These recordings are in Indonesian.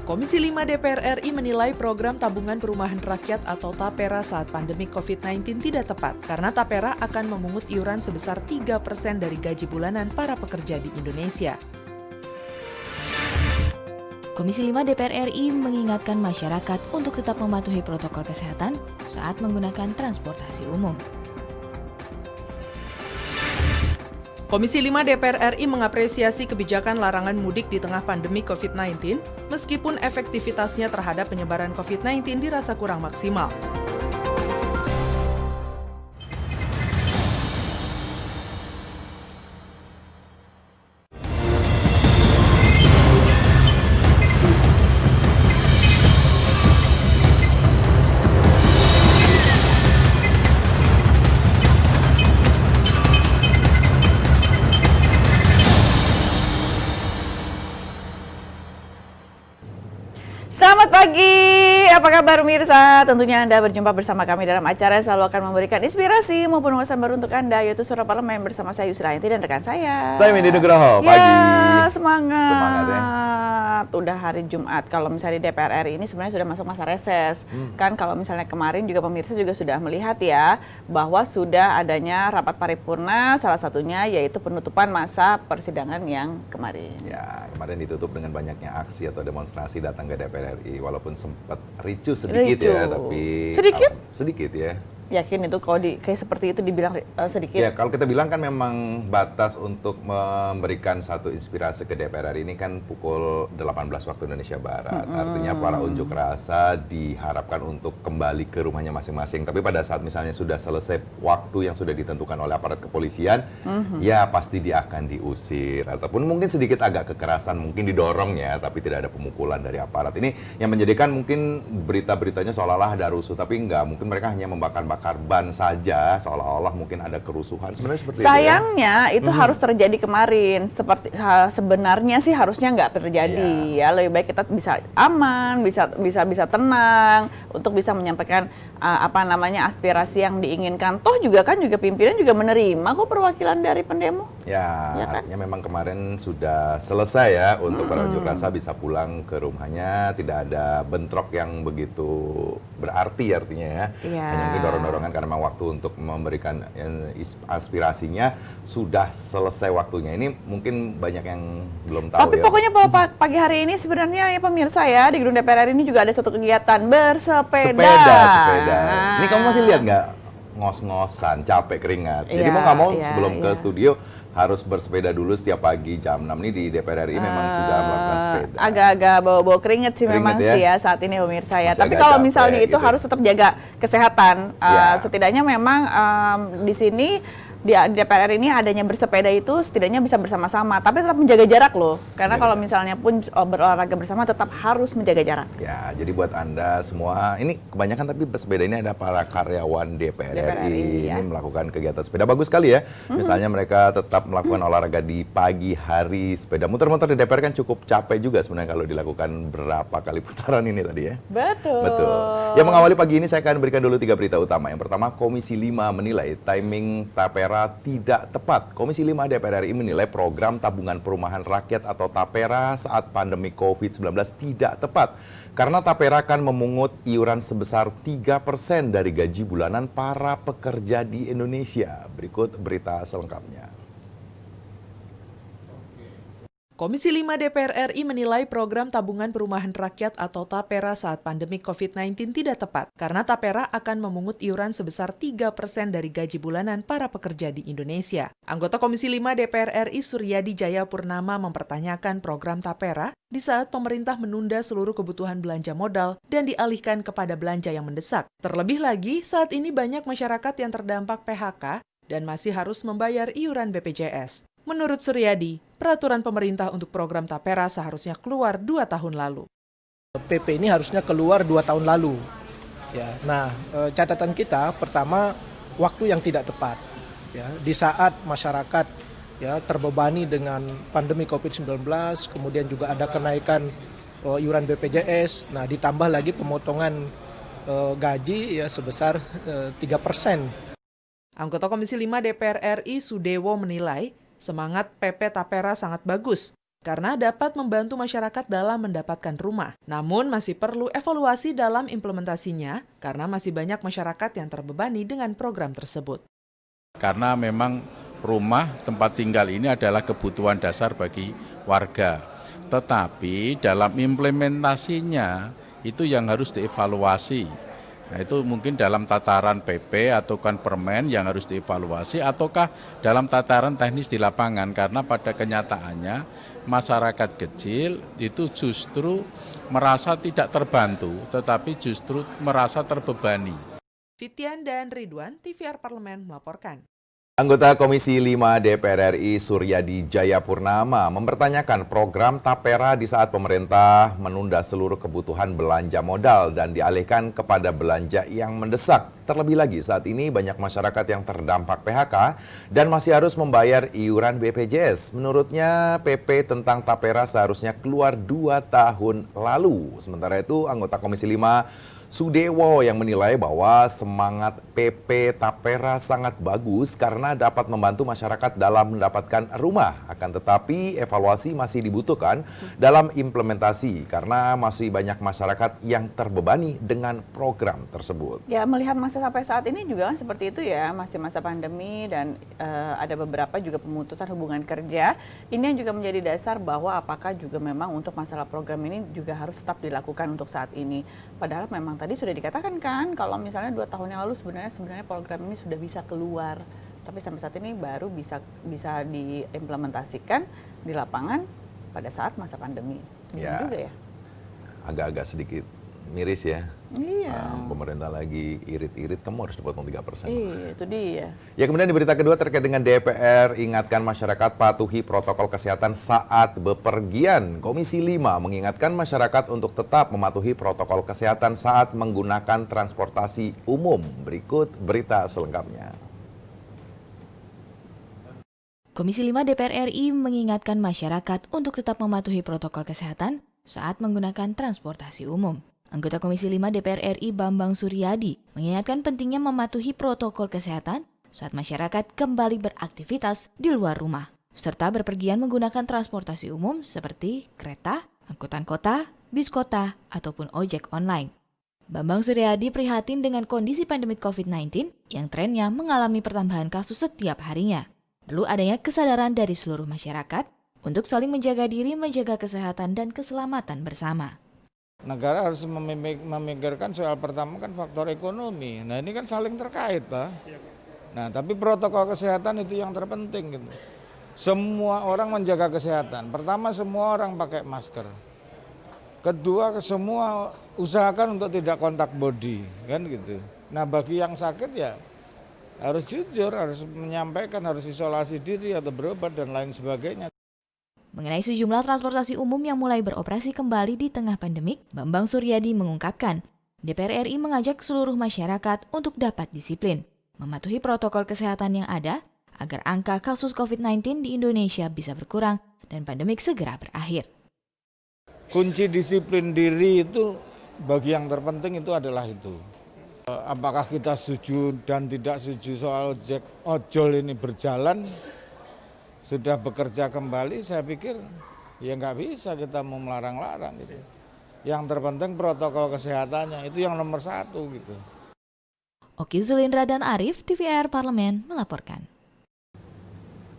Komisi 5 DPR RI menilai program tabungan perumahan rakyat atau TAPERA saat pandemi COVID-19 tidak tepat karena TAPERA akan memungut iuran sebesar 3% dari gaji bulanan para pekerja di Indonesia. Komisi 5 DPR RI mengingatkan masyarakat untuk tetap mematuhi protokol kesehatan saat menggunakan transportasi umum. Komisi 5 DPR RI mengapresiasi kebijakan larangan mudik di tengah pandemi COVID-19, meskipun efektivitasnya terhadap penyebaran COVID-19 dirasa kurang maksimal. Selamat pagi, apa kabar pemirsa? Tentunya Anda berjumpa bersama kami dalam acara yang selalu akan memberikan inspirasi maupun wawasan baru untuk Anda, yaitu Suara Parlemen bersama saya Yusrayanti dan rekan saya. Saya Windy Nugroho, pagi. Ya, semangat. Semangat ya. Udah hari Jumat, kalau misalnya di DPR RI ini sebenarnya sudah masuk masa reses. Kan kalau misalnya kemarin juga pemirsa juga sudah melihat ya, bahwa sudah adanya rapat paripurna, salah satunya yaitu penutupan masa persidangan yang kemarin. Ya, kemarin ditutup dengan banyaknya aksi atau demonstrasi datang ke DPR RI, walaupun sempat ricuh sedikit ya, tapi sedikit? Sedikit ya. Yakin itu kalau kayak seperti itu dibilang sedikit? Ya, kalau kita bilang kan memang batas untuk memberikan satu inspirasi ke DPR RI ini kan pukul 18 waktu Indonesia Barat. Artinya para unjuk rasa diharapkan untuk kembali ke rumahnya masing-masing. Tapi pada saat misalnya sudah selesai waktu yang sudah ditentukan oleh aparat kepolisian, ya pasti dia akan diusir. Ataupun mungkin sedikit agak kekerasan, mungkin didorong ya, tapi tidak ada pemukulan dari aparat. Ini yang menjadikan mungkin berita-beritanya seolah-olah ada rusuh, tapi enggak. Mungkin mereka hanya membakar ban saja, seolah-olah mungkin ada kerusuhan. Sebenarnya seperti sayangnya itu ya? Itu harus terjadi kemarin. Sebenarnya sih harusnya nggak terjadi ya. Lebih baik kita bisa aman, bisa tenang untuk bisa menyampaikan aspirasi yang diinginkan. Toh juga pimpinan juga menerima kok perwakilan dari pendemo. Ya, kan? artinya memang kemarin sudah selesai ya untuk para unjuk rasa bisa pulang ke rumahnya, tidak ada bentrok yang begitu berarti artinya ya. Hanya mungkin dorongan karena memang waktu untuk memberikan aspirasinya sudah selesai waktunya. Ini mungkin banyak yang belum tahu. Tapi pokoknya pagi hari ini sebenarnya ya pemirsa ya, di gedung DPR RI ini juga ada satu kegiatan bersepeda. Sepeda. Ini kamu masih lihat nggak ngos-ngosan, capek, keringat. Jadi mau nggak mau sebelum ke studio harus bersepeda dulu setiap pagi jam 6 ini di DPR RI memang sudah melakukan sepeda. Agak-agak bau-bau keringet sih memang ya? sih ya saat ini pemirsa ya. Masih tapi agak kalau capek misalnya itu gitu. harus tetap jaga kesehatan. Setidaknya memang di sini di DPR RI ini adanya bersepeda itu setidaknya bisa bersama-sama, tapi tetap menjaga jarak loh. Karena kalau misalnya pun berolahraga bersama tetap harus menjaga jarak. Ya, jadi buat Anda semua, ini kebanyakan tapi bersepeda ini ada para karyawan DPR RI ini melakukan kegiatan sepeda bagus sekali ya. Misalnya mereka tetap melakukan olahraga di pagi hari, sepeda muter-muter di DPR kan cukup capek juga sebenarnya kalau dilakukan berapa kali putaran ini tadi ya. Betul. Yang mengawali pagi ini saya akan berikan dulu 3 berita utama. Yang pertama, Komisi 5 menilai timing TAPERA tidak tepat. Komisi 5 DPR RI menilai program tabungan perumahan rakyat atau TAPERA saat pandemi COVID-19 tidak tepat. Karena TAPERA akan memungut iuran sebesar 3% dari gaji bulanan para pekerja di Indonesia. Berikut berita selengkapnya. Komisi 5 DPR RI menilai program tabungan perumahan rakyat atau TAPERA saat pandemi COVID-19 tidak tepat karena TAPERA akan memungut iuran sebesar 3% dari gaji bulanan para pekerja di Indonesia. Anggota Komisi 5 DPR RI Suryadi Jayapurnama mempertanyakan program TAPERA di saat pemerintah menunda seluruh kebutuhan belanja modal dan dialihkan kepada belanja yang mendesak. Terlebih lagi, saat ini banyak masyarakat yang terdampak PHK dan masih harus membayar iuran BPJS. Menurut Suryadi, peraturan pemerintah untuk program TAPERA seharusnya keluar 2 tahun lalu. PP ini harusnya keluar 2 tahun lalu. Ya, nah, catatan kita pertama waktu yang tidak tepat. Ya, di saat masyarakat ya terbebani dengan pandemi COVID-19, kemudian juga ada kenaikan iuran BPJS. Nah, ditambah lagi pemotongan gaji ya sebesar 3%. Anggota Komisi 5 DPR RI Sudewo menilai semangat PP TAPERA sangat bagus, karena dapat membantu masyarakat dalam mendapatkan rumah. Namun masih perlu evaluasi dalam implementasinya karena masih banyak masyarakat yang terbebani dengan program tersebut. Karena memang rumah tempat tinggal ini adalah kebutuhan dasar bagi warga. Tetapi dalam implementasinya itu yang harus dievaluasi. Nah, itu mungkin dalam tataran PP atau kan permen yang harus dievaluasi ataukah dalam tataran teknis di lapangan, karena pada kenyataannya masyarakat kecil itu justru merasa tidak terbantu tetapi justru merasa terbebani. Fitian dan Ridwan, TVR Parlemen melaporkan. Anggota Komisi 5 DPR RI Suryadi Jayapurnama mempertanyakan program Tapera di saat pemerintah menunda seluruh kebutuhan belanja modal dan dialihkan kepada belanja yang mendesak. Terlebih lagi saat ini banyak masyarakat yang terdampak PHK dan masih harus membayar iuran BPJS. Menurutnya PP tentang Tapera seharusnya keluar 2 tahun lalu. Sementara itu anggota Komisi 5 Sudewo yang menilai bahwa semangat PP Tapera sangat bagus karena dapat membantu masyarakat dalam mendapatkan rumah. Akan tetapi evaluasi masih dibutuhkan dalam implementasi karena masih banyak masyarakat yang terbebani dengan program tersebut. Ya, melihat masa sampai saat ini juga seperti itu ya, masih masa pandemi dan ada beberapa juga pemutusan hubungan kerja. Ini yang juga menjadi dasar bahwa apakah juga memang untuk masalah program ini juga harus tetap dilakukan untuk saat ini. Padahal memang tadi sudah dikatakan kan kalau misalnya 2 tahun yang lalu sebenarnya program ini sudah bisa keluar, tapi sampai saat ini baru bisa diimplementasikan di lapangan pada saat masa pandemi. Ya, juga ya. Agak-agak sedikit miris ya. Iya. Pemerintah lagi irit-irit, kamu harus dipotong 3%. Iya, itu dia. Ya, kemudian di berita kedua terkait dengan DPR, ingatkan masyarakat patuhi protokol kesehatan saat bepergian. Komisi 5 mengingatkan masyarakat untuk tetap mematuhi protokol kesehatan saat menggunakan transportasi umum. Berikut berita selengkapnya. Komisi 5 DPR RI mengingatkan masyarakat untuk tetap mematuhi protokol kesehatan saat menggunakan transportasi umum. Anggota Komisi 5 DPR RI Bambang Suryadi mengingatkan pentingnya mematuhi protokol kesehatan saat masyarakat kembali beraktivitas di luar rumah, serta berpergian menggunakan transportasi umum seperti kereta, angkutan kota, bis kota, ataupun ojek online. Bambang Suryadi prihatin dengan kondisi pandemi COVID-19 yang trennya mengalami pertambahan kasus setiap harinya. Perlu adanya kesadaran dari seluruh masyarakat untuk saling menjaga diri, menjaga kesehatan dan keselamatan bersama. Negara harus memikirkan soal pertama kan faktor ekonomi. Nah ini kan saling terkait, Pak. Nah tapi protokol kesehatan itu yang terpenting gitu. Semua orang menjaga kesehatan. Pertama semua orang pakai masker. Kedua semua usahakan untuk tidak kontak body, kan gitu. Nah bagi yang sakit ya harus jujur, harus menyampaikan, harus isolasi diri atau berobat dan lain sebagainya. Mengenai sejumlah transportasi umum yang mulai beroperasi kembali di tengah pandemik, Bambang Suryadi mengungkapkan, DPR RI mengajak seluruh masyarakat untuk dapat disiplin, mematuhi protokol kesehatan yang ada, agar angka kasus COVID-19 di Indonesia bisa berkurang dan pandemik segera berakhir. Kunci disiplin diri itu bagi yang terpenting itu adalah itu. Apakah kita setuju dan tidak setuju soal ojol ini berjalan, sudah bekerja kembali, saya pikir ya nggak bisa kita mau melarang-larang gitu. Yang terpenting protokol kesehatannya, itu yang nomor 1 gitu. Oki Zulindra dan Arif, TVR Parlemen melaporkan.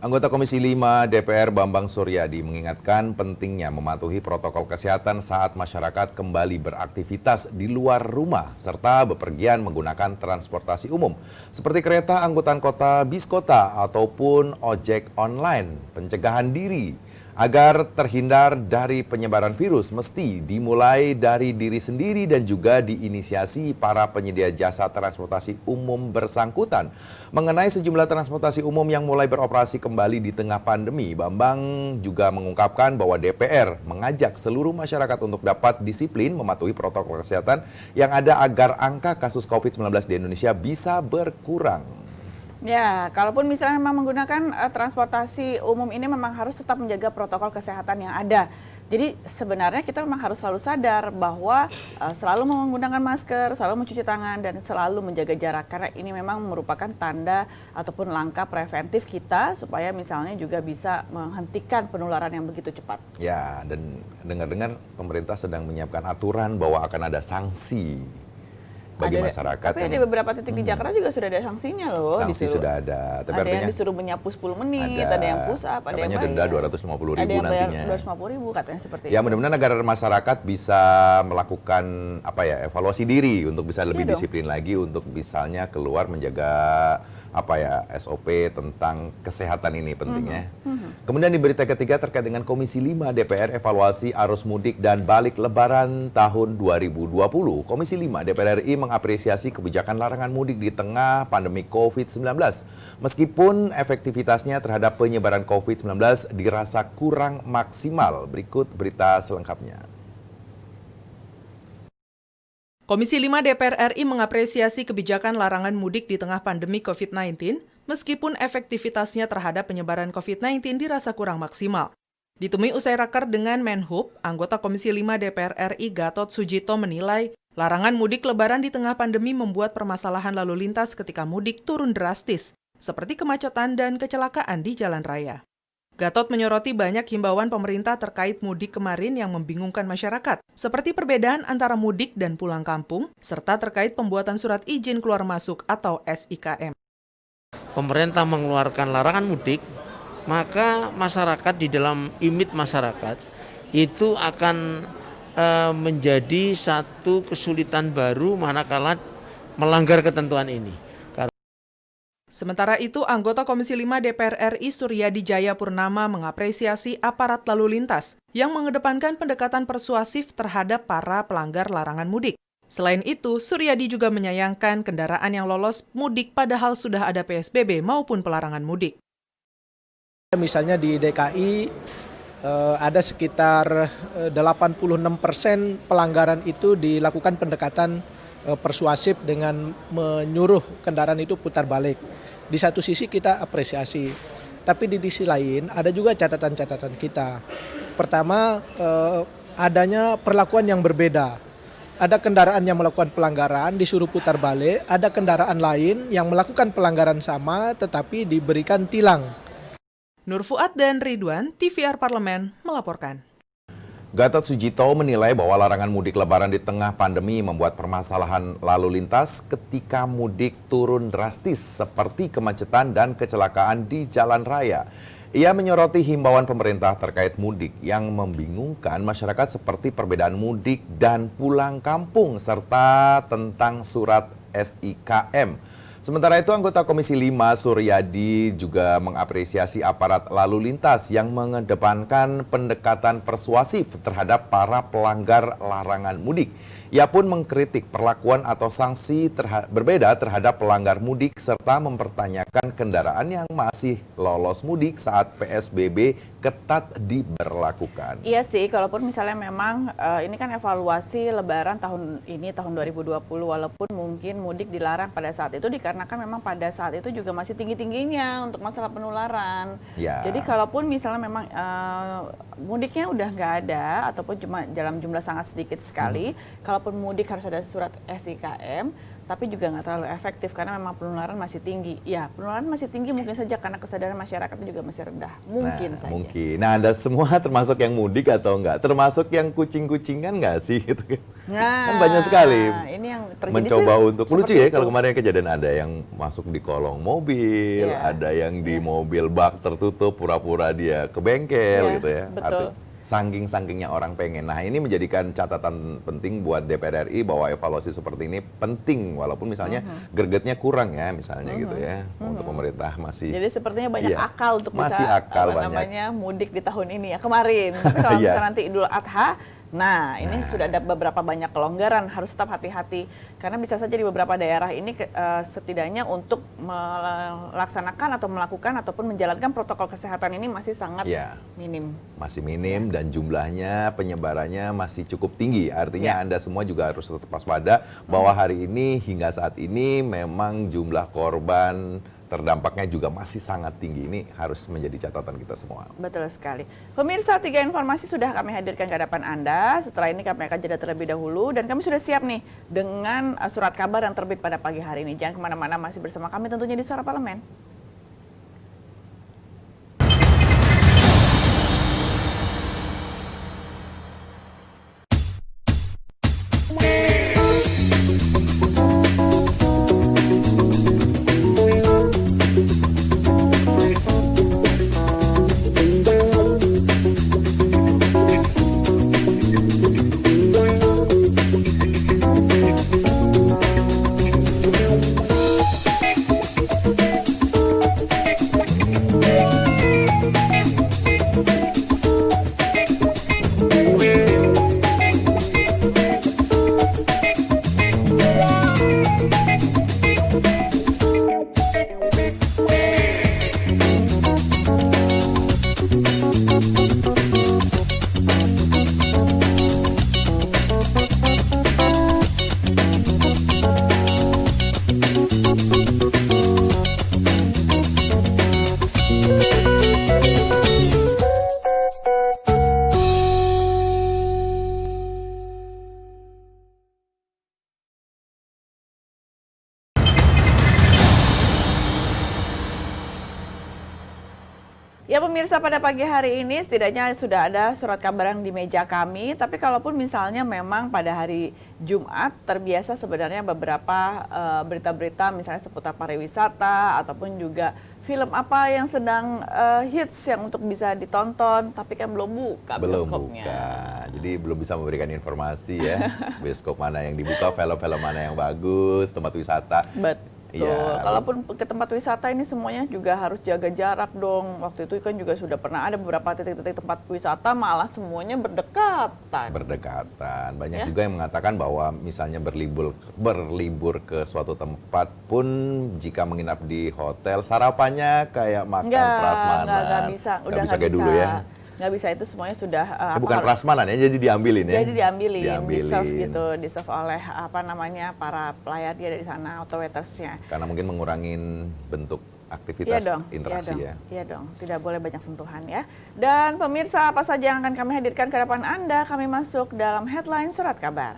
Anggota Komisi 5 DPR Bambang Suryadi mengingatkan pentingnya mematuhi protokol kesehatan saat masyarakat kembali beraktivitas di luar rumah serta bepergian menggunakan transportasi umum seperti kereta, angkutan kota, bis kota, ataupun ojek online. Pencegahan diri agar terhindar dari penyebaran virus mesti dimulai dari diri sendiri dan juga diinisiasi para penyedia jasa transportasi umum bersangkutan. Mengenai sejumlah transportasi umum yang mulai beroperasi kembali di tengah pandemi, Bambang juga mengungkapkan bahwa DPR mengajak seluruh masyarakat untuk dapat disiplin mematuhi protokol kesehatan yang ada agar angka kasus COVID-19 di Indonesia bisa berkurang. Ya, kalaupun misalnya memang menggunakan transportasi umum ini memang harus tetap menjaga protokol kesehatan yang ada. Jadi sebenarnya kita memang harus selalu sadar bahwa selalu menggunakan masker, selalu mencuci tangan, dan selalu menjaga jarak. Karena ini memang merupakan tanda ataupun langkah preventif kita supaya misalnya juga bisa menghentikan penularan yang begitu cepat. Ya, dan dengar-dengar pemerintah sedang menyiapkan aturan bahwa akan ada sanksi bagi masyarakat. Tapi di beberapa titik di Jakarta juga sudah ada sanksinya loh. Sanksi sudah ada. Tapi ada yang artinya disuruh menyapu 10 menit, ada yang push up, ada yang katanya bayar. denda 250.000 ada yang bayar nantinya. 250.000 katanya seperti Ya itu. mudah-mudahan agar masyarakat bisa melakukan evaluasi diri untuk bisa lebih Iya dong. disiplin lagi untuk misalnya keluar menjaga SOP tentang kesehatan ini pentingnya. Kemudian di berita ketiga terkait dengan Komisi 5 DPR evaluasi arus mudik dan balik lebaran tahun 2020. Komisi 5 DPR RI mengapresiasi kebijakan larangan mudik di tengah pandemi COVID-19. Meskipun efektivitasnya terhadap penyebaran COVID-19 dirasa kurang maksimal. Berikut berita selengkapnya. Komisi 5 DPR RI mengapresiasi kebijakan larangan mudik di tengah pandemi COVID-19, meskipun efektivitasnya terhadap penyebaran COVID-19 dirasa kurang maksimal. Ditemui usai raker dengan Menhub, anggota Komisi 5 DPR RI Gatot Sujito menilai, larangan mudik lebaran di tengah pandemi membuat permasalahan lalu lintas ketika mudik turun drastis, seperti kemacetan dan kecelakaan di jalan raya. Gatot menyoroti banyak himbauan pemerintah terkait mudik kemarin yang membingungkan masyarakat, seperti perbedaan antara mudik dan pulang kampung, serta terkait pembuatan surat izin keluar masuk atau SIKM. Pemerintah mengeluarkan larangan mudik, maka masyarakat di dalam image masyarakat itu akan menjadi satu kesulitan baru manakala melanggar ketentuan ini. Sementara itu, anggota Komisi 5 DPR RI Suryadi Jayapurnama mengapresiasi aparat lalu lintas yang mengedepankan pendekatan persuasif terhadap para pelanggar larangan mudik. Selain itu, Suryadi juga menyayangkan kendaraan yang lolos mudik padahal sudah ada PSBB maupun pelarangan mudik. Misalnya di DKI ada sekitar 86% pelanggaran itu dilakukan pendekatan persuasif dengan menyuruh kendaraan itu putar balik. Di satu sisi kita apresiasi, tapi di sisi lain ada juga catatan-catatan kita. Pertama, adanya perlakuan yang berbeda. Ada kendaraan yang melakukan pelanggaran disuruh putar balik, ada kendaraan lain yang melakukan pelanggaran sama tetapi diberikan tilang. Nur Fuad dan Ridwan, TVR Parlemen, melaporkan. Gatot Sujito menilai bahwa larangan mudik lebaran di tengah pandemi membuat permasalahan lalu lintas ketika mudik turun drastis seperti kemacetan dan kecelakaan di jalan raya. Ia menyoroti himbauan pemerintah terkait mudik yang membingungkan masyarakat seperti perbedaan mudik dan pulang kampung serta tentang surat SIKM. Sementara itu, anggota Komisi 5 Suryadi juga mengapresiasi aparat lalu lintas yang mengedepankan pendekatan persuasif terhadap para pelanggar larangan mudik. Ia pun mengkritik perlakuan atau sanksi berbeda terhadap pelanggar mudik serta mempertanyakan kendaraan yang masih lolos mudik saat PSBB ketat diberlakukan. Iya sih, kalaupun misalnya memang ini kan evaluasi lebaran tahun ini, tahun 2020, walaupun mungkin mudik dilarang pada saat itu dikarenakan memang pada saat itu juga masih tinggi-tingginya untuk masalah penularan. Ya. Jadi kalaupun misalnya memang mudiknya udah nggak ada, ataupun cuma dalam jumlah sangat sedikit sekali, kalaupun mudik harus ada surat SIKM, tapi juga nggak terlalu efektif karena memang penularan masih tinggi. Ya, penularan masih tinggi mungkin saja karena kesadaran masyarakat juga masih rendah. Mungkin saja. Mungkin. Nah, Anda semua termasuk yang mudik atau enggak? Termasuk yang kucing-kucingan enggak sih? Kan banyak sekali ini yang terjadi mencoba untuk lucu ya itu. kalau kemarin kejadian ada yang masuk di kolong mobil, Iya. ada yang di mobil bak tertutup pura-pura dia ke bengkel Iya, gitu ya. betul. Saking-sakingnya orang pengen. Nah, ini menjadikan catatan penting buat DPR RI bahwa evaluasi seperti ini penting walaupun misalnya gregetnya kurang ya misalnya gitu ya. Untuk pemerintah masih Jadi sepertinya banyak Iya, akal untuk masih bisa akal banyak. mudik di tahun ini ya kemarin. Tapi kalau Iya. misalnya nanti Idul Adha, nah ini sudah ada beberapa banyak kelonggaran, harus tetap hati-hati karena bisa saja di beberapa daerah ini setidaknya untuk melaksanakan atau melakukan ataupun menjalankan protokol kesehatan ini masih sangat Iya. minim. masih minim dan jumlahnya penyebarannya masih cukup tinggi. Artinya Ya. Anda semua juga harus tetap waspada bahwa hari ini hingga saat ini memang jumlah korban terdampaknya juga masih sangat tinggi. Ini harus menjadi catatan kita semua. Betul sekali. Pemirsa, 3 informasi sudah kami hadirkan ke hadapan Anda. Setelah ini kami akan jeda terlebih dahulu dan kami sudah siap nih dengan surat kabar yang terbit pada pagi hari ini. Jangan kemana-mana, masih bersama kami tentunya di Suara Parlemen. Ya pemirsa, pada pagi hari ini setidaknya sudah ada surat kabar yang di meja kami. Tapi kalaupun misalnya memang pada hari Jumat terbiasa sebenarnya beberapa berita-berita misalnya seputar pariwisata ataupun juga film apa yang sedang hits yang untuk bisa ditonton. Tapi kan belum buka bioskopnya. Belum buka, jadi belum bisa memberikan informasi ya. Bioskop mana yang dibuka, film-film mana yang bagus, tempat wisata. Betul. Iya. Kalaupun ke tempat wisata ini semuanya juga harus jaga jarak dong. Waktu itu kan juga sudah pernah ada beberapa titik-titik tempat wisata malah semuanya berdekatan. Berdekatan. Banyak Ya. juga yang mengatakan bahwa misalnya berlibur ke suatu tempat pun jika menginap di hotel sarapannya kayak makan prasmanan. Nggak bisa. Udah Nggak bisa kayak dulu ya. Nggak bisa, itu semuanya sudah Bukan prasmanan ya, jadi diambilin ya. Jadi diambilin, di-serve gitu, di-serve oleh para pelayar dia dari sana, atau waitersnya. Karena mungkin mengurangin bentuk Iya aktivitas dong, interaksi ya. Iya dong, tidak boleh banyak sentuhan ya. Dan pemirsa, apa saja yang akan kami hadirkan ke hadapan Anda? Kami masuk dalam headline surat kabar.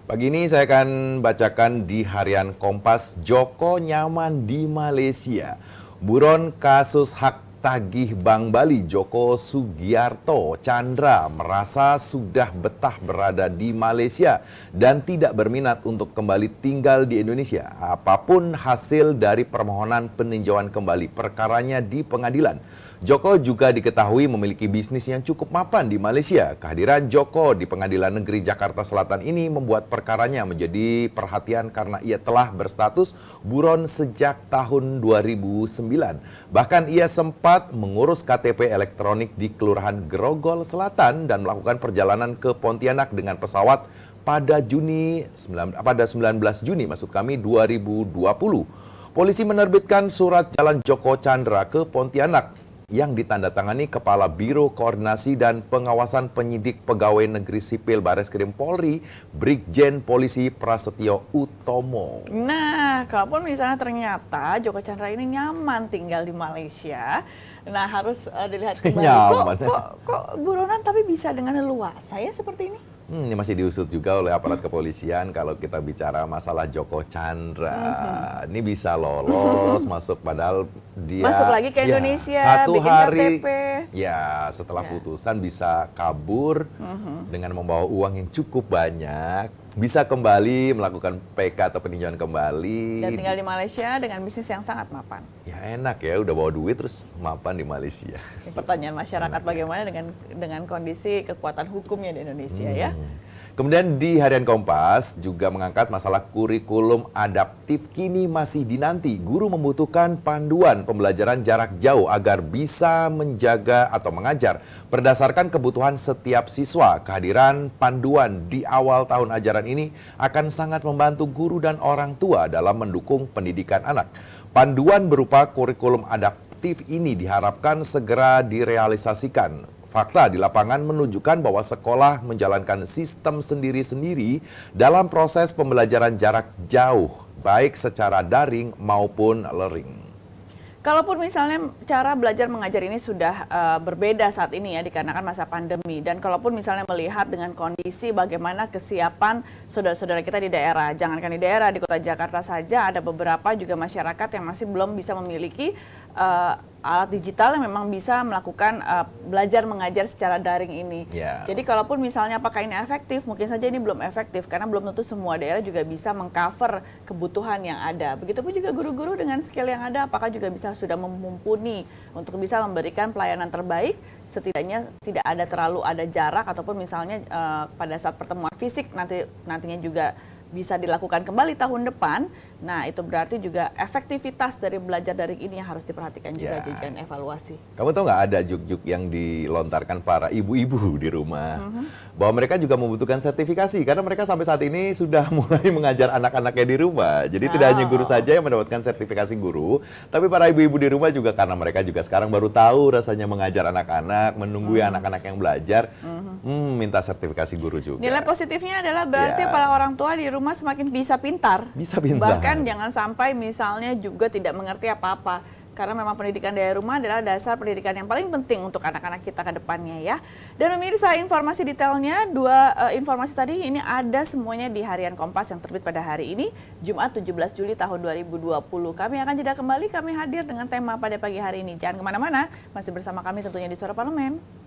Pagi ini saya akan bacakan di harian Kompas, Joko nyaman di Malaysia. Buron kasus hak tagih Bank Bali, Joko Sugiarto Chandra merasa sudah betah berada di Malaysia dan tidak berminat untuk kembali tinggal di Indonesia. Apapun hasil dari permohonan peninjauan kembali perkaranya di pengadilan. Joko juga diketahui memiliki bisnis yang cukup mapan di Malaysia. Kehadiran Joko di Pengadilan Negeri Jakarta Selatan ini membuat perkaranya menjadi perhatian karena ia telah berstatus buron sejak tahun 2009. Bahkan ia sempat mengurus KTP elektronik di Kelurahan Grogol Selatan dan melakukan perjalanan ke Pontianak dengan pesawat pada 19 Juni 2020. Polisi menerbitkan surat jalan Joko Chandra ke Pontianak yang ditandatangani Kepala Biro Koordinasi dan Pengawasan Penyidik Pegawai Negeri Sipil Bareskrim Polri, Brigjen Polisi Prasetyo Utomo. Nah, kalaupun misalnya ternyata Joko Chandra ini nyaman tinggal di Malaysia, nah harus dilihat kembali. Nyaman. Kok buronan tapi bisa dengan leluasa ya seperti ini? Ini masih diusut juga oleh aparat kepolisian kalau kita bicara masalah Joko Chandra. Ini bisa lolos masuk padahal dia Masuk lagi ke Indonesia, satu bikin hari KTP. ya setelah putusan bisa kabur dengan membawa uang yang cukup banyak, bisa kembali melakukan PK atau peninjauan kembali. Dan tinggal di Malaysia dengan bisnis yang sangat mapan. Ya enak ya, udah bawa duit terus mapan di Malaysia. Pertanyaan masyarakat bagaimana dengan kondisi kekuatan hukumnya di Indonesia ya. Kemudian di harian Kompas juga mengangkat masalah kurikulum adaptif kini masih dinanti. Guru membutuhkan panduan pembelajaran jarak jauh agar bisa menjaga atau mengajar berdasarkan kebutuhan setiap siswa. Kehadiran panduan di awal tahun ajaran ini akan sangat membantu guru dan orang tua dalam mendukung pendidikan anak. Panduan berupa kurikulum efektif ini diharapkan segera direalisasikan. Fakta di lapangan menunjukkan bahwa sekolah menjalankan sistem sendiri-sendiri dalam proses pembelajaran jarak jauh, baik secara daring maupun luring. Kalaupun misalnya cara belajar mengajar ini sudah berbeda saat ini ya dikarenakan masa pandemi, dan kalaupun misalnya melihat dengan kondisi bagaimana kesiapan saudara-saudara kita di daerah, jangankan di daerah, di kota Jakarta saja ada beberapa juga masyarakat yang masih belum bisa memiliki alat digital yang memang bisa melakukan belajar mengajar secara daring ini. Yeah. Jadi kalaupun misalnya apakah ini efektif, mungkin saja ini belum efektif karena belum tentu semua daerah juga bisa mengcover kebutuhan yang ada. Begitupun juga guru-guru dengan skill yang ada, apakah juga bisa sudah mumpuni untuk bisa memberikan pelayanan terbaik, setidaknya tidak ada terlalu ada jarak ataupun misalnya pada saat pertemuan fisik nantinya juga bisa dilakukan kembali tahun depan. Nah, itu berarti juga efektivitas dari belajar daring ini yang harus diperhatikan juga dijadikan evaluasi. Kamu tahu nggak ada juk-juk yang dilontarkan para ibu-ibu di rumah bahwa mereka juga membutuhkan sertifikasi karena mereka sampai saat ini sudah mulai mengajar anak-anaknya di rumah. Jadi tidak hanya guru saja yang mendapatkan sertifikasi guru, tapi para ibu-ibu di rumah juga karena mereka juga sekarang baru tahu rasanya mengajar anak-anak, menunggu anak-anak yang belajar, minta sertifikasi guru juga. Nilai positifnya adalah berarti para orang tua di rumah semakin bisa pintar. Bisa pintar. Bahkan jangan sampai misalnya juga tidak mengerti apa-apa. Karena memang pendidikan dari rumah adalah dasar pendidikan yang paling penting untuk anak-anak kita ke depannya ya. Dan pemirsa, informasi detailnya, informasi tadi ini ada semuanya di Harian Kompas yang terbit pada hari ini, Jumat 17 Juli tahun 2020. Kami akan jeda kembali, kami hadir dengan tema pada pagi hari ini. Jangan kemana-mana, masih bersama kami tentunya di Suara Parlemen.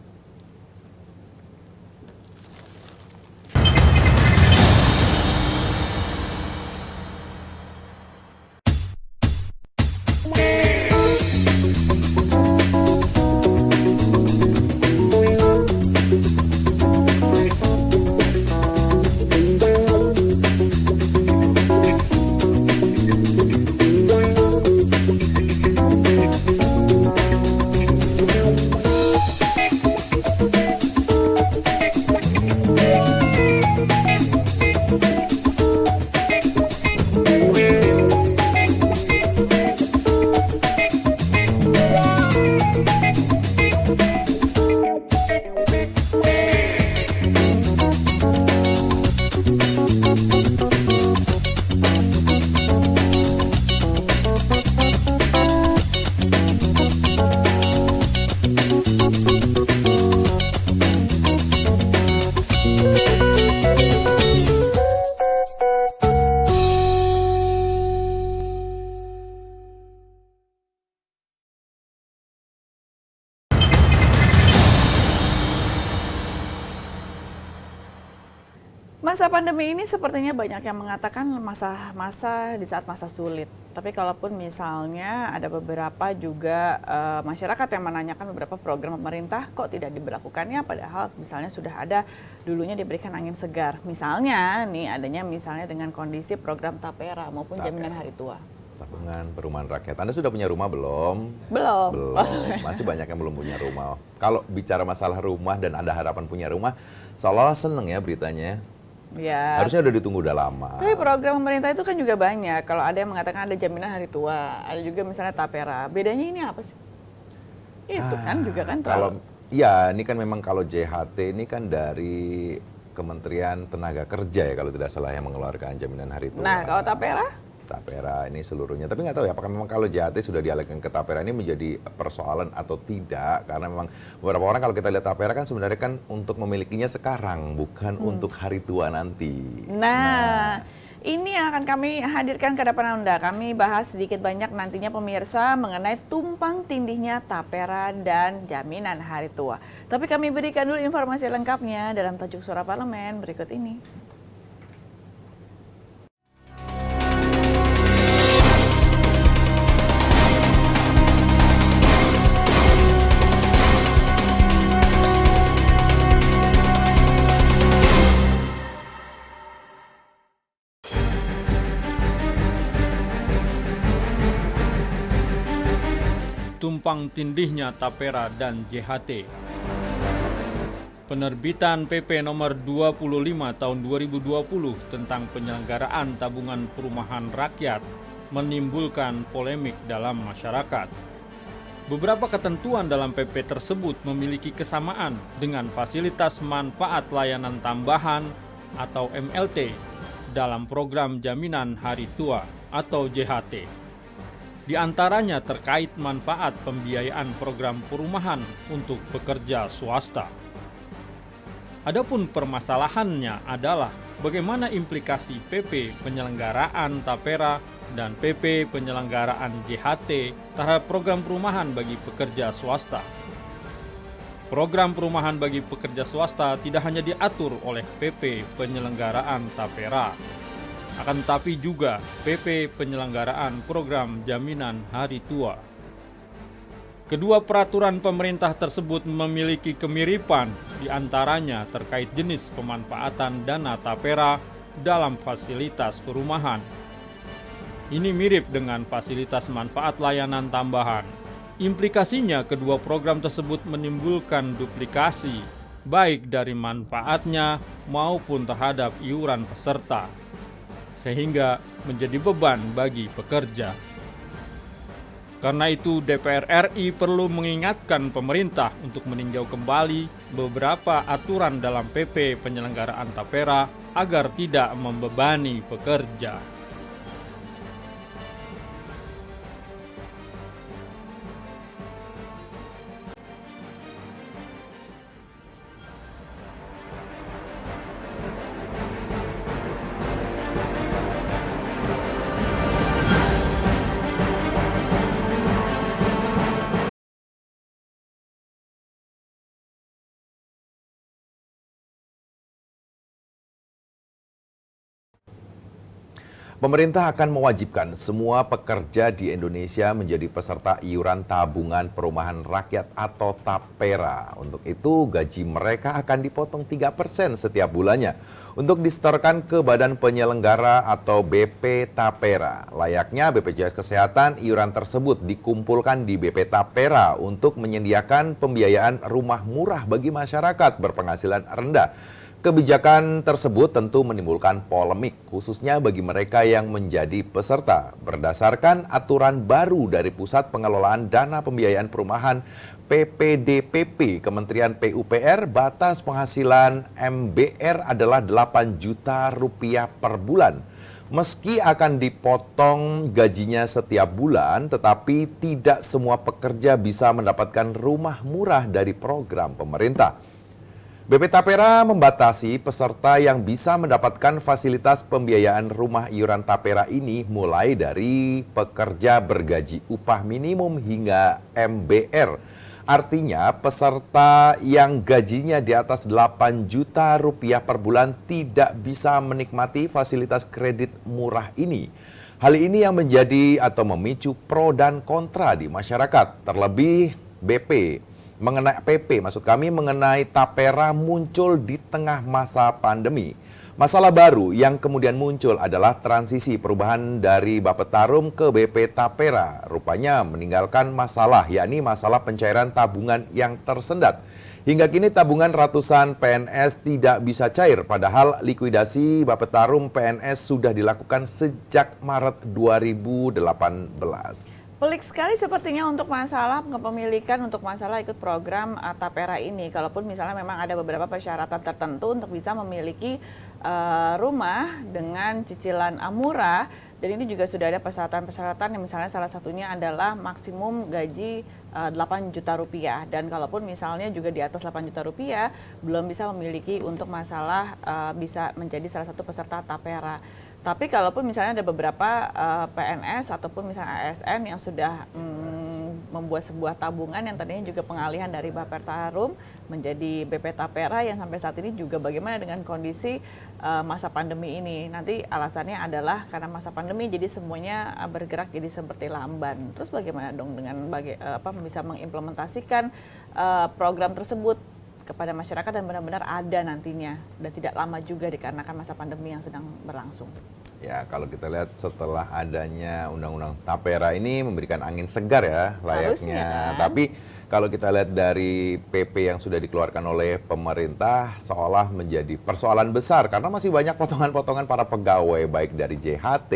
Masa pandemi ini sepertinya banyak yang mengatakan masa di saat masa sulit. Tapi kalaupun misalnya ada beberapa juga masyarakat yang menanyakan beberapa program pemerintah kok tidak diberlakukannya, padahal misalnya sudah ada dulunya diberikan angin segar. Misalnya nih adanya misalnya dengan kondisi program Tapera maupun jaminan hari tua. Tabungan perumahan rakyat. Anda sudah punya rumah belum? Belum. Masih banyak yang belum punya rumah. Kalau bicara masalah rumah dan ada harapan punya rumah, seolah-olah seneng ya beritanya. Ya. Harusnya udah ditunggu udah lama. Tapi program pemerintah itu kan juga banyak. Kalau ada yang mengatakan ada jaminan hari tua, ada juga misalnya Tapera. Bedanya ini apa sih? Itu kan juga kan kalau iya, ini kan memang kalau JHT ini kan dari Kementerian Tenaga Kerja ya kalau tidak salah yang mengeluarkan jaminan hari tua. Nah, kalau Tapera? Tapera ini seluruhnya. Tapi nggak tahu ya apakah memang kalau JHT sudah dialihkan ke Tapera ini menjadi persoalan atau tidak. Karena memang beberapa orang kalau kita lihat Tapera kan sebenarnya kan untuk memilikinya sekarang, bukan untuk hari tua nanti. Nah, ini yang akan kami hadirkan ke depan Anda. Kami bahas sedikit banyak nantinya pemirsa mengenai tumpang tindihnya Tapera dan jaminan hari tua. Tapi kami berikan dulu informasi lengkapnya dalam tajuk Suara Parlemen berikut ini. Tumpang tindihnya Tapera dan JHT. Penerbitan PP nomor 25 tahun 2020 tentang penyelenggaraan tabungan perumahan rakyat menimbulkan polemik dalam masyarakat. Beberapa ketentuan dalam PP tersebut memiliki kesamaan dengan fasilitas manfaat layanan tambahan atau MLT dalam program jaminan hari tua atau JHT. Di antaranya terkait manfaat pembiayaan program perumahan untuk pekerja swasta. Adapun permasalahannya adalah bagaimana implikasi PP penyelenggaraan tapera dan PP penyelenggaraan JHT terhadap program perumahan bagi pekerja swasta. Program perumahan bagi pekerja swasta tidak hanya diatur oleh PP penyelenggaraan tapera, akan tetapi juga PP penyelenggaraan program jaminan hari tua. Kedua peraturan pemerintah tersebut memiliki kemiripan, di antaranya terkait jenis pemanfaatan dana tapera dalam fasilitas perumahan. Ini mirip dengan fasilitas manfaat layanan tambahan. Implikasinya kedua program tersebut menimbulkan duplikasi, baik dari manfaatnya maupun terhadap iuran peserta, sehingga menjadi beban bagi pekerja. Karena itu DPR RI perlu mengingatkan pemerintah untuk meninjau kembali beberapa aturan dalam PP penyelenggaraan tapera agar tidak membebani pekerja. Pemerintah akan mewajibkan semua pekerja di Indonesia menjadi peserta iuran tabungan perumahan rakyat atau TAPERA. Untuk itu, gaji mereka akan dipotong 3% setiap bulannya untuk disetorkan ke Badan Penyelenggara atau BP TAPERA. Layaknya BPJS Kesehatan, iuran tersebut dikumpulkan di BP TAPERA untuk menyediakan pembiayaan rumah murah bagi masyarakat berpenghasilan rendah. Kebijakan tersebut tentu menimbulkan polemik, khususnya bagi mereka yang menjadi peserta. Berdasarkan aturan baru dari Pusat Pengelolaan Dana Pembiayaan Perumahan PPDPP Kementerian PUPR, batas penghasilan MBR adalah 8 juta rupiah per bulan. Meski akan dipotong gajinya setiap bulan, tetapi tidak semua pekerja bisa mendapatkan rumah murah dari program pemerintah. BP TAPERA membatasi peserta yang bisa mendapatkan fasilitas pembiayaan rumah iuran TAPERA ini mulai dari pekerja bergaji upah minimum hingga MBR. Artinya peserta yang gajinya di atas 8 juta rupiah per bulan tidak bisa menikmati fasilitas kredit murah ini. Hal ini yang menjadi atau memicu pro dan kontra di masyarakat. Terlebih mengenai TAPERA muncul di tengah masa pandemi. Masalah baru yang kemudian muncul adalah transisi perubahan dari Bapetarum ke BP TAPERA. Rupanya meninggalkan masalah, yakni masalah pencairan tabungan yang tersendat. Hingga kini tabungan ratusan PNS tidak bisa cair, padahal likuidasi Bapetarum PNS sudah dilakukan sejak Maret 2018. Pelik sekali sepertinya untuk masalah kepemilikan, untuk masalah ikut program TAPERA ini. Kalaupun misalnya memang ada beberapa persyaratan tertentu untuk bisa memiliki rumah dengan cicilan murah, dan ini juga sudah ada persyaratan-persyaratan yang misalnya salah satunya adalah maksimum gaji 8 juta rupiah. Dan kalaupun misalnya juga di atas 8 juta rupiah, belum bisa memiliki untuk masalah bisa menjadi salah satu peserta TAPERA. Tapi kalaupun misalnya ada beberapa PNS ataupun misalnya ASN yang sudah membuat sebuah tabungan yang tadinya juga pengalihan dari Bapetarum menjadi BP TAPERA yang sampai saat ini juga bagaimana dengan kondisi masa pandemi ini. Nanti alasannya adalah karena masa pandemi jadi semuanya bergerak jadi seperti lamban. Terus bagaimana dong dengan bisa mengimplementasikan program tersebut kepada masyarakat dan benar-benar ada nantinya dan tidak lama juga dikarenakan masa pandemi yang sedang berlangsung. Ya, kalau kita lihat setelah adanya undang-undang TAPERA ini memberikan angin segar ya layaknya. Harusnya, kan? Tapi kalau kita lihat dari PP yang sudah dikeluarkan oleh pemerintah seolah menjadi persoalan besar karena masih banyak potongan-potongan para pegawai baik dari JHT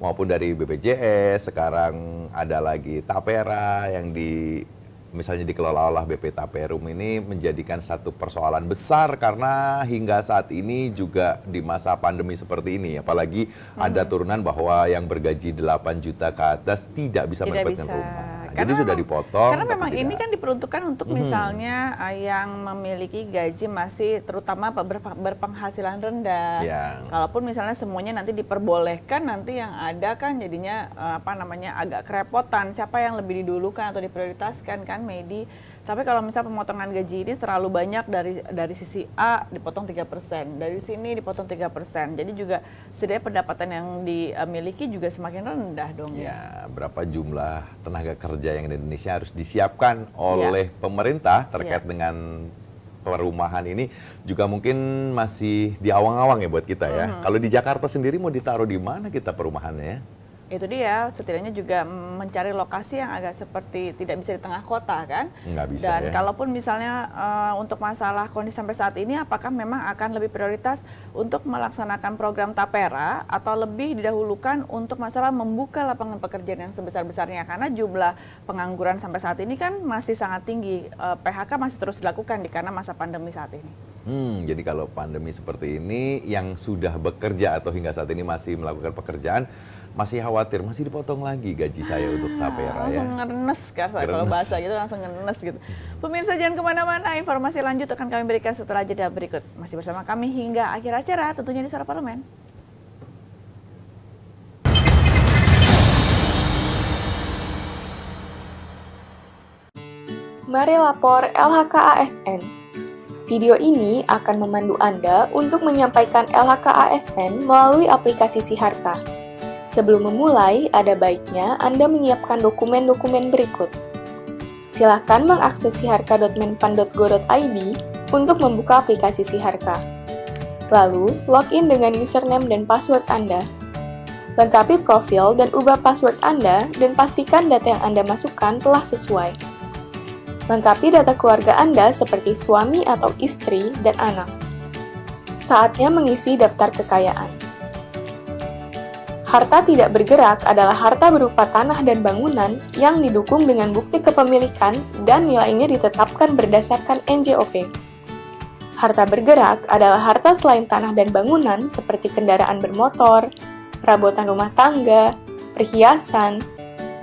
maupun dari BPJS, sekarang ada lagi Tapera yang misalnya dikelola oleh BP Taperum ini menjadikan satu persoalan besar karena hingga saat ini juga di masa pandemi seperti ini, apalagi ada turunan bahwa yang bergaji 8 juta ke atas tidak bisa mendapatkan rumah. Jadi sudah dipotong. Karena memang ini kan diperuntukkan untuk misalnya yang memiliki gaji masih terutama berpenghasilan rendah. Kalaupun misalnya semuanya nanti diperbolehkan, nanti yang ada kan jadinya agak kerepotan. Siapa yang lebih didulukan atau diprioritaskan kan, Medi. Tapi kalau misalnya pemotongan gaji ini terlalu banyak dari sisi A dipotong 3%, dari sini dipotong 3%. Jadi juga setidaknya pendapatan yang dimiliki juga semakin rendah dong. Ya, berapa jumlah tenaga kerja yang di Indonesia harus disiapkan oleh pemerintah terkait dengan perumahan ini juga mungkin masih di awang-awang ya buat kita ya. Kalau di Jakarta sendiri mau ditaruh di mana kita perumahannya ya? Itu dia, setidaknya juga mencari lokasi yang agak seperti tidak bisa di tengah kota kan. Nggak bisa. Dan kalaupun misalnya untuk masalah kondisi sampai saat ini, apakah memang akan lebih prioritas untuk melaksanakan program Tapera atau lebih didahulukan untuk masalah membuka lapangan pekerjaan yang sebesar-besarnya, karena jumlah pengangguran sampai saat ini kan masih sangat tinggi, PHK masih terus dilakukan karena masa pandemi saat ini. Jadi kalau pandemi seperti ini yang sudah bekerja atau hingga saat ini masih melakukan pekerjaan masih khawatir, masih dipotong lagi gaji saya untuk Tapera ya. Langsung ngenes kan, kalau bahasa gitu langsung ngenes gitu. Pemirsa jangan kemana-mana, informasi lanjut akan kami berikan setelah jeda berikut. Masih bersama kami hingga akhir acara, tentunya di Suara Parlemen. Mari lapor LHKASN. Video ini akan memandu Anda untuk menyampaikan LHKASN melalui aplikasi Siharka. Sebelum memulai, ada baiknya Anda menyiapkan dokumen-dokumen berikut. Silakan mengakses siharka.menpan.go.id untuk membuka aplikasi Siharka. Lalu, login dengan username dan password Anda. Lengkapi profil dan ubah password Anda dan pastikan data yang Anda masukkan telah sesuai. Lengkapi data keluarga Anda seperti suami atau istri dan anak. Saatnya mengisi daftar kekayaan. Harta tidak bergerak adalah harta berupa tanah dan bangunan yang didukung dengan bukti kepemilikan dan nilainya ditetapkan berdasarkan NJOP. Harta bergerak adalah harta selain tanah dan bangunan seperti kendaraan bermotor, perabotan rumah tangga, perhiasan,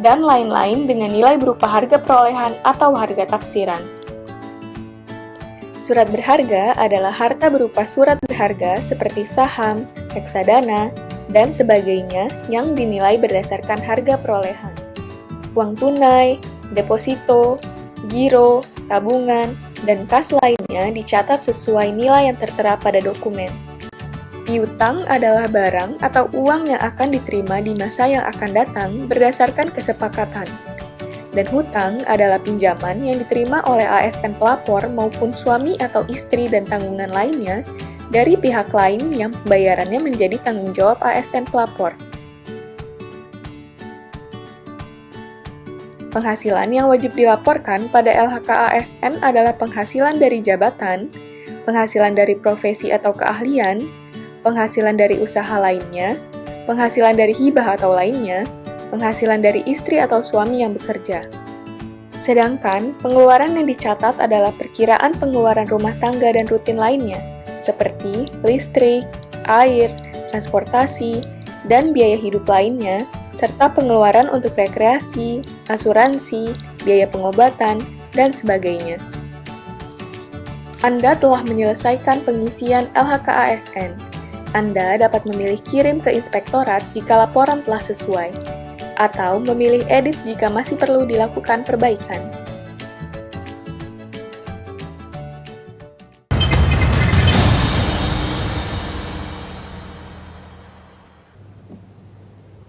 dan lain-lain dengan nilai berupa harga perolehan atau harga tafsiran. Surat berharga adalah harta berupa surat berharga seperti saham, reksadana, dan sebagainya yang dinilai berdasarkan harga perolehan. Uang tunai, deposito, giro, tabungan, dan kas lainnya dicatat sesuai nilai yang tertera pada dokumen. Piutang adalah barang atau uang yang akan diterima di masa yang akan datang berdasarkan kesepakatan. Dan hutang adalah pinjaman yang diterima oleh ASN pelapor maupun suami atau istri dan tanggungan lainnya dari pihak lain yang pembayarannya menjadi tanggung jawab ASN pelapor. Penghasilan yang wajib dilaporkan pada LHKASN adalah penghasilan dari jabatan, penghasilan dari profesi atau keahlian, penghasilan dari usaha lainnya, penghasilan dari hibah atau lainnya, penghasilan dari istri atau suami yang bekerja. Sedangkan, pengeluaran yang dicatat adalah perkiraan pengeluaran rumah tangga dan rutin lainnya, seperti listrik, air, transportasi, dan biaya hidup lainnya, serta pengeluaran untuk rekreasi, asuransi, biaya pengobatan, dan sebagainya. Anda telah menyelesaikan pengisian LHKASN. Anda dapat memilih kirim ke inspektorat jika laporan telah sesuai, atau memilih edit jika masih perlu dilakukan perbaikan.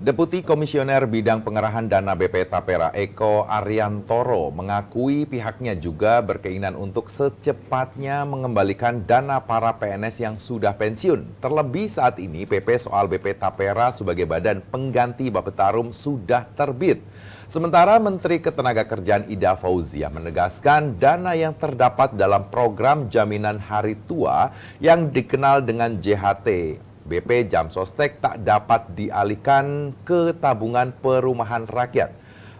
Deputi Komisioner Bidang Pengerahan Dana BP Tapera Eko Ariantoro mengakui pihaknya juga berkeinginan untuk secepatnya mengembalikan dana para PNS yang sudah pensiun. Terlebih saat ini PP soal BP Tapera sebagai badan pengganti Bapetarum sudah terbit. Sementara Menteri Ketenagakerjaan Ida Fauzia menegaskan dana yang terdapat dalam program jaminan hari tua yang dikenal dengan JHT BP Jam Sostek tak dapat dialihkan ke tabungan perumahan rakyat.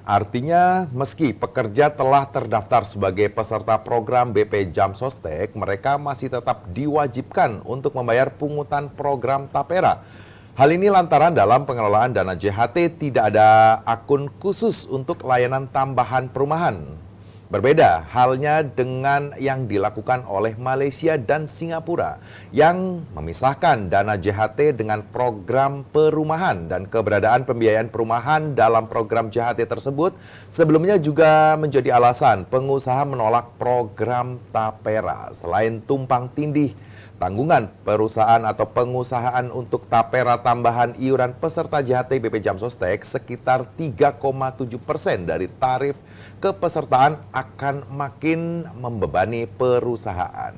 Artinya, meski pekerja telah terdaftar sebagai peserta program BP Jam Sostek, mereka masih tetap diwajibkan untuk membayar pungutan program Tapera. Hal ini lantaran dalam pengelolaan dana JHT tidak ada akun khusus untuk layanan tambahan perumahan. Berbeda halnya dengan yang dilakukan oleh Malaysia dan Singapura yang memisahkan dana JHT dengan program perumahan, dan keberadaan pembiayaan perumahan dalam program JHT tersebut sebelumnya juga menjadi alasan pengusaha menolak program Tapera. Selain tumpang tindih tanggungan perusahaan atau pengusahaan untuk Tapera tambahan iuran peserta JHT BP Jam Sostek sekitar 3,7% dari tarif kepesertaan akan makin membebani perusahaan.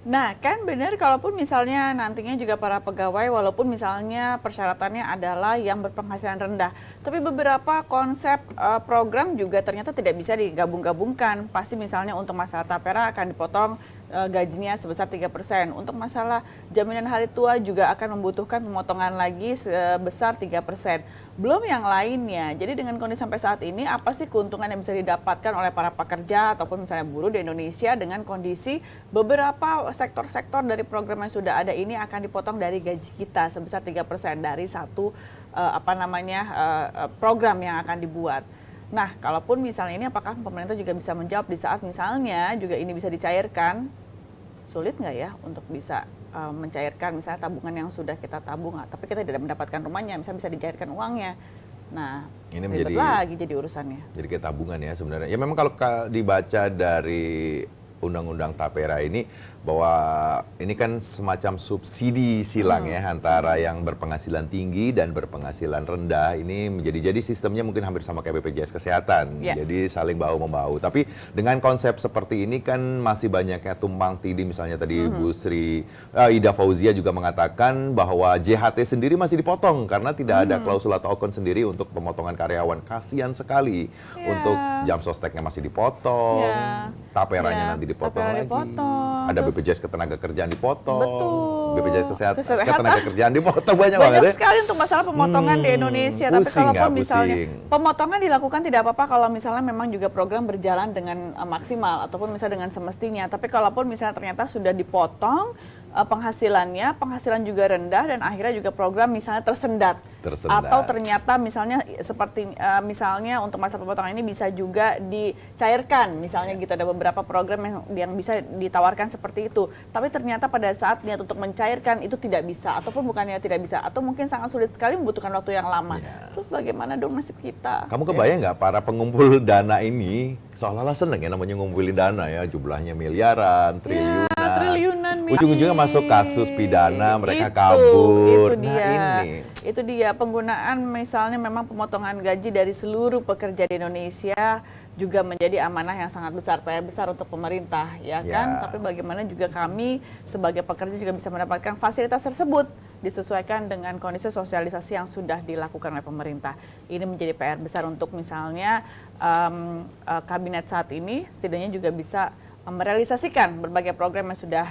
Nah, kan benar kalaupun misalnya nantinya juga para pegawai walaupun misalnya persyaratannya adalah yang berpenghasilan rendah, tapi beberapa konsep program juga ternyata tidak bisa digabung-gabungkan. Pasti misalnya untuk masalah Tapera akan dipotong gajinya sebesar 3%. Untuk masalah jaminan hari tua juga akan membutuhkan pemotongan lagi sebesar 3%. Belum yang lainnya. Jadi dengan kondisi sampai saat ini, apa sih keuntungan yang bisa didapatkan oleh para pekerja ataupun misalnya buruh di Indonesia dengan kondisi beberapa sektor-sektor dari program yang sudah ada ini akan dipotong dari gaji kita sebesar 3% dari satu program yang akan dibuat. Nah, kalaupun misalnya ini apakah pemerintah juga bisa menjawab di saat misalnya juga ini bisa dicairkan? Sulit nggak ya untuk bisa mencairkan misalnya tabungan yang sudah kita tabung, tapi kita tidak mendapatkan rumahnya, misalnya bisa dicairkan uangnya. Nah, ini ribet lagi jadi urusannya. Jadi kayak tabungan ya sebenarnya. Ya memang kalau dibaca dari Undang-Undang Tapera ini bahwa ini kan semacam subsidi silang ya antara yang berpenghasilan tinggi dan berpenghasilan rendah. Ini jadi sistemnya mungkin hampir sama kayak BPJS Kesehatan. Jadi saling bahu-membahu. Tapi dengan konsep seperti ini kan masih banyaknya tumpang tindih. Misalnya tadi Bu Sri Ida Fauzia juga mengatakan bahwa JHT sendiri masih dipotong karena tidak ada klausul atau akun sendiri untuk pemotongan karyawan. Kasian sekali untuk Jam Sosteknya masih dipotong, Taperanya nanti dipotong lagi. Ada BPJS Ketenagakerjaan dipotong. Betul. BPJS Kesehatan Ketenagakerjaan dipotong banyak banget sekali untuk masalah pemotongan di Indonesia. Tapi kalaupun misalnya pemotongan dilakukan tidak apa-apa kalau misalnya memang juga program berjalan dengan maksimal ataupun misalnya dengan semestinya. Tapi kalaupun misalnya ternyata sudah dipotong penghasilan juga rendah dan akhirnya juga program misalnya tersendat. Atau ternyata misalnya seperti misalnya untuk masa pemotongan ini bisa juga dicairkan misalnya gitu, ada beberapa program yang bisa ditawarkan seperti itu, tapi ternyata pada saat niat untuk mencairkan itu tidak bisa ataupun bukannya tidak bisa atau mungkin sangat sulit sekali membutuhkan waktu yang lama. Terus bagaimana dong nasib kita? Kamu kebayang nggak para pengumpul dana ini seolah-olah seneng ya namanya ngumpulin dana ya, jumlahnya miliaran, triliunan, ujung-ujungnya masuk kasus pidana, mereka kabur. Itu dia penggunaan misalnya memang pemotongan gaji dari seluruh pekerja di Indonesia juga menjadi amanah yang sangat besar, PR besar untuk pemerintah, ya kan? Tapi bagaimana juga kami sebagai pekerja juga bisa mendapatkan fasilitas tersebut disesuaikan dengan kondisi sosialisasi yang sudah dilakukan oleh pemerintah. Ini menjadi PR besar untuk misalnya kabinet saat ini setidaknya juga bisa merealisasikan berbagai program yang sudah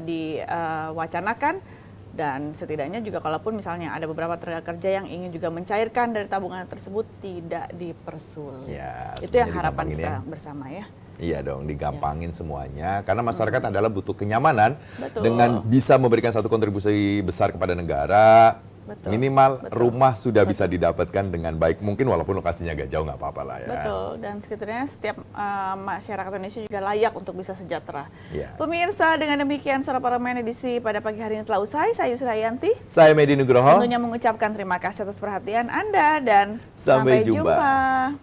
diwacanakan. Dan setidaknya juga kalaupun misalnya ada beberapa tenaga kerja yang ingin juga mencairkan dari tabungan tersebut tidak dipersulit. Itu yang harapan kita bersama ya. Iya dong, digampangin semuanya. Karena masyarakat adalah butuh kenyamanan dengan bisa memberikan satu kontribusi besar kepada negara. Minimal rumah sudah bisa didapatkan dengan baik mungkin walaupun lokasinya agak jauh nggak apa-apa lah ya. Betul, dan sekitarnya setiap masyarakat Indonesia juga layak untuk bisa sejahtera. Pemirsa, dengan demikian Suara Parlemen edisi pada pagi hari ini telah usai. Saya Yusra Yanti. Saya Medi Nugroho. Tentunya mengucapkan terima kasih atas perhatian Anda dan sampai jumpa.